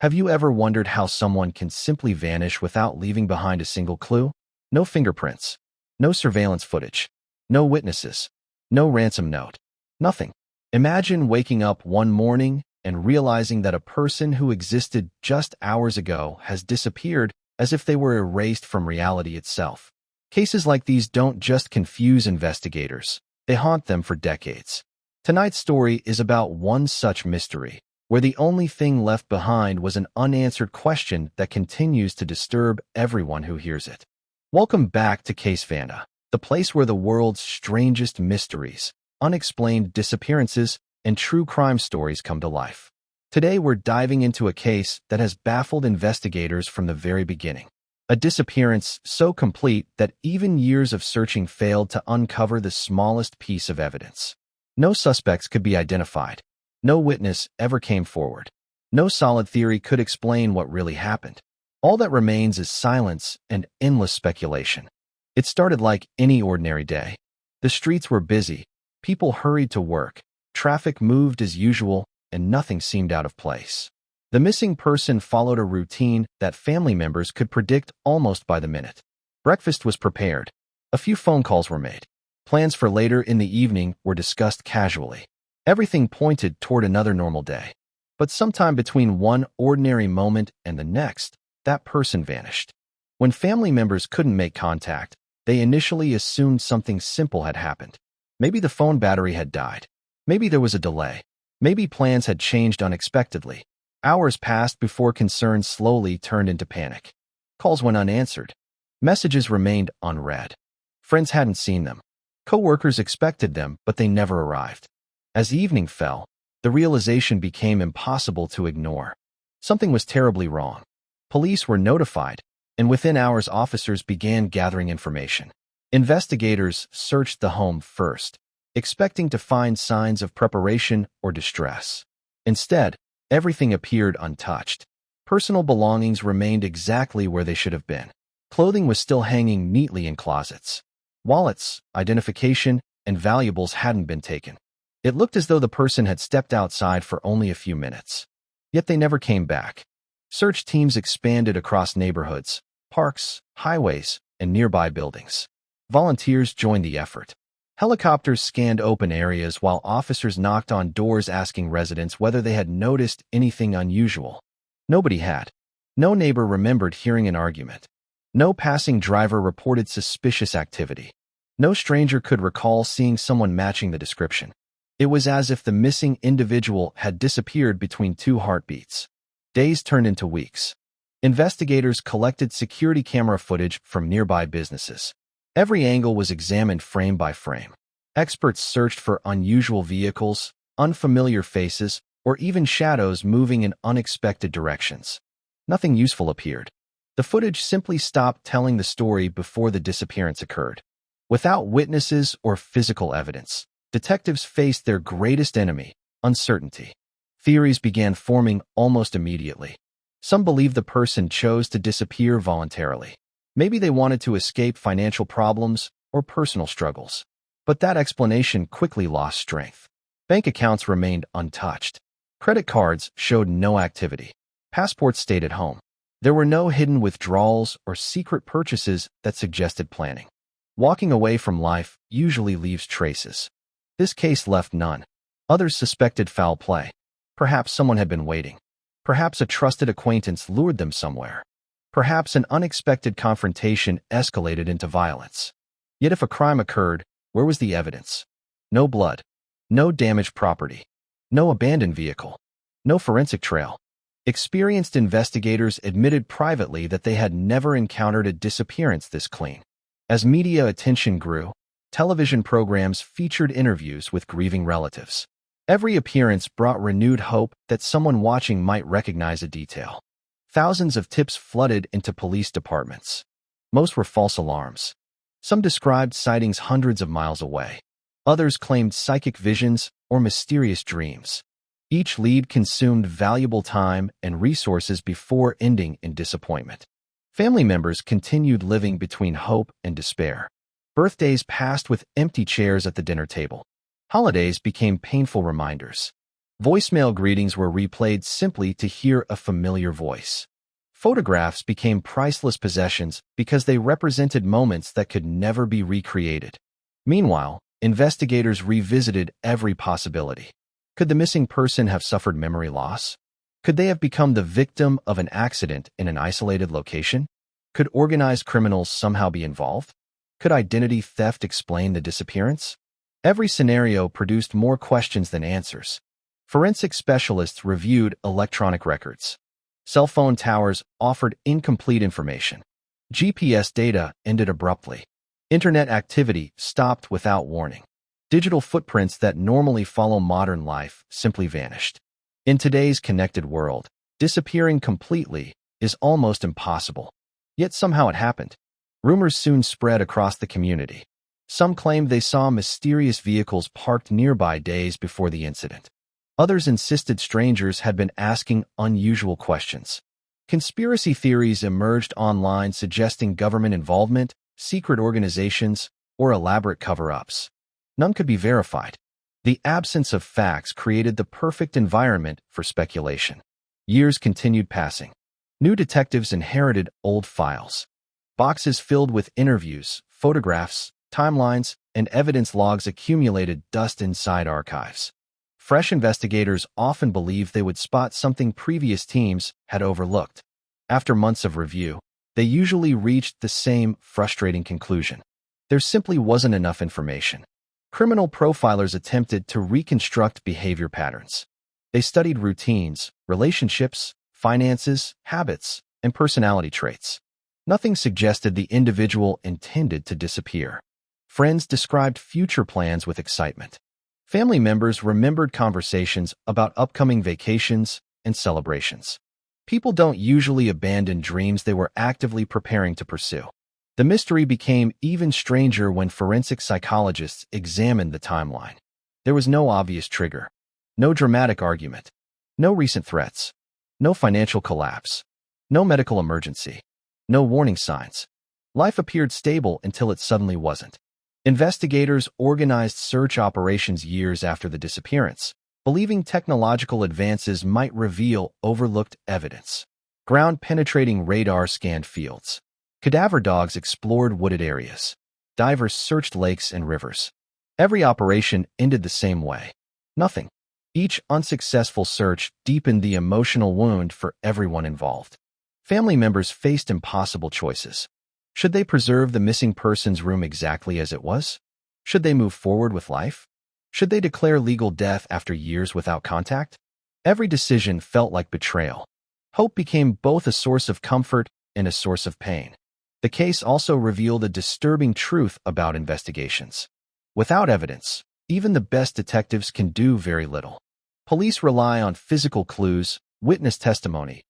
Have you ever wondered how someone can simply vanish without leaving behind a single clue? No fingerprints, no surveillance footage, no witnesses, no ransom note, nothing. Imagine waking up one morning and realizing that a person who existed just hours ago has disappeared as if they were erased from reality itself. Cases like these don't just confuse investigators, they haunt them for decades. Tonight's story is about one such mystery, where the only thing left behind was an unanswered question that continues to disturb everyone who hears it. Welcome back to CaseVanta, the place where the world's strangest mysteries, unexplained disappearances, and true crime stories come to life. Today we're diving into a case that has baffled investigators from the very beginning. A disappearance so complete that even years of searching failed to uncover the smallest piece of evidence. No suspects could be identified. No witness ever came forward. No solid theory could explain what really happened. All that remains is silence and endless speculation. It started like any ordinary day. The streets were busy, people hurried to work, traffic moved as usual, and nothing seemed out of place. The missing person followed a routine that family members could predict almost by the minute. Breakfast was prepared. A few phone calls were made. Plans for later in the evening were discussed casually. Everything pointed toward another normal day. But sometime between one ordinary moment and the next, that person vanished. When family members couldn't make contact, they initially assumed something simple had happened. Maybe the phone battery had died. Maybe there was a delay. Maybe plans had changed unexpectedly. Hours passed before concern slowly turned into panic. Calls went unanswered. Messages remained unread. Friends hadn't seen them. Co-workers expected them, but they never arrived. As evening fell, the realization became impossible to ignore. Something was terribly wrong. Police were notified, and within hours officers began gathering information. Investigators searched the home first, expecting to find signs of preparation or distress. Instead, everything appeared untouched. Personal belongings remained exactly where they should have been. Clothing was still hanging neatly in closets. Wallets, identification, and valuables hadn't been taken. It looked as though the person had stepped outside for only a few minutes. Yet they never came back. Search teams expanded across neighborhoods, parks, highways, and nearby buildings. Volunteers joined the effort. Helicopters scanned open areas while officers knocked on doors asking residents whether they had noticed anything unusual. Nobody had. No neighbor remembered hearing an argument. No passing driver reported suspicious activity. No stranger could recall seeing someone matching the description. It was as if the missing individual had disappeared between two heartbeats. Days turned into weeks. Investigators collected security camera footage from nearby businesses. Every angle was examined frame by frame. Experts searched for unusual vehicles, unfamiliar faces, or even shadows moving in unexpected directions. Nothing useful appeared. The footage simply stopped telling the story before the disappearance occurred. Without witnesses or physical evidence, detectives faced their greatest enemy, uncertainty. Theories began forming almost immediately. Some believed the person chose to disappear voluntarily. Maybe they wanted to escape financial problems or personal struggles. But that explanation quickly lost strength. Bank accounts remained untouched. Credit cards showed no activity. Passports stayed at home. There were no hidden withdrawals or secret purchases that suggested planning. Walking away from life usually leaves traces. This case left none. Others suspected foul play. Perhaps someone had been waiting. Perhaps a trusted acquaintance lured them somewhere. Perhaps an unexpected confrontation escalated into violence. Yet if a crime occurred, where was the evidence? No blood. No damaged property. No abandoned vehicle. No forensic trail. Experienced investigators admitted privately that they had never encountered a disappearance this clean. As media attention grew, television programs featured interviews with grieving relatives. Every appearance brought renewed hope that someone watching might recognize a detail. Thousands of tips flooded into police departments. Most were false alarms. Some described sightings hundreds of miles away. Others claimed psychic visions or mysterious dreams. Each lead consumed valuable time and resources before ending in disappointment. Family members continued living between hope and despair. Birthdays passed with empty chairs at the dinner table. Holidays became painful reminders. Voicemail greetings were replayed simply to hear a familiar voice. Photographs became priceless possessions because they represented moments that could never be recreated. Meanwhile, investigators revisited every possibility. Could the missing person have suffered memory loss? Could they have become the victim of an accident in an isolated location? Could organized criminals somehow be involved? Could identity theft explain the disappearance? Every scenario produced more questions than answers. Forensic specialists reviewed electronic records. Cell phone towers offered incomplete information. GPS data ended abruptly. Internet activity stopped without warning. Digital footprints that normally follow modern life simply vanished. In today's connected world, disappearing completely is almost impossible. Yet somehow it happened. Rumors soon spread across the community. Some claimed they saw mysterious vehicles parked nearby days before the incident. Others insisted strangers had been asking unusual questions. Conspiracy theories emerged online suggesting government involvement, secret organizations, or elaborate cover-ups. None could be verified. The absence of facts created the perfect environment for speculation. Years continued passing. New detectives inherited old files. Boxes filled with interviews, photographs, timelines, and evidence logs accumulated dust inside archives. Fresh investigators often believed they would spot something previous teams had overlooked. After months of review, they usually reached the same frustrating conclusion. There simply wasn't enough information. Criminal profilers attempted to reconstruct behavior patterns. They studied routines, relationships, finances, habits, and personality traits. Nothing suggested the individual intended to disappear. Friends described future plans with excitement. Family members remembered conversations about upcoming vacations and celebrations. People don't usually abandon dreams they were actively preparing to pursue. The mystery became even stranger when forensic psychologists examined the timeline. There was no obvious trigger, no dramatic argument, no recent threats, no financial collapse, no medical emergency, no warning signs. Life appeared stable until it suddenly wasn't. Investigators organized search operations years after the disappearance, believing technological advances might reveal overlooked evidence. Ground-penetrating radar scanned fields. Cadaver dogs explored wooded areas. Divers searched lakes and rivers. Every operation ended the same way. Nothing. Each unsuccessful search deepened the emotional wound for everyone involved. Family members faced impossible choices. Should they preserve the missing person's room exactly as it was? Should they move forward with life? Should they declare legal death after years without contact? Every decision felt like betrayal. Hope became both a source of comfort and a source of pain. The case also revealed a disturbing truth about investigations. Without evidence, even the best detectives can do very little. Police rely on physical clues, witness testimony,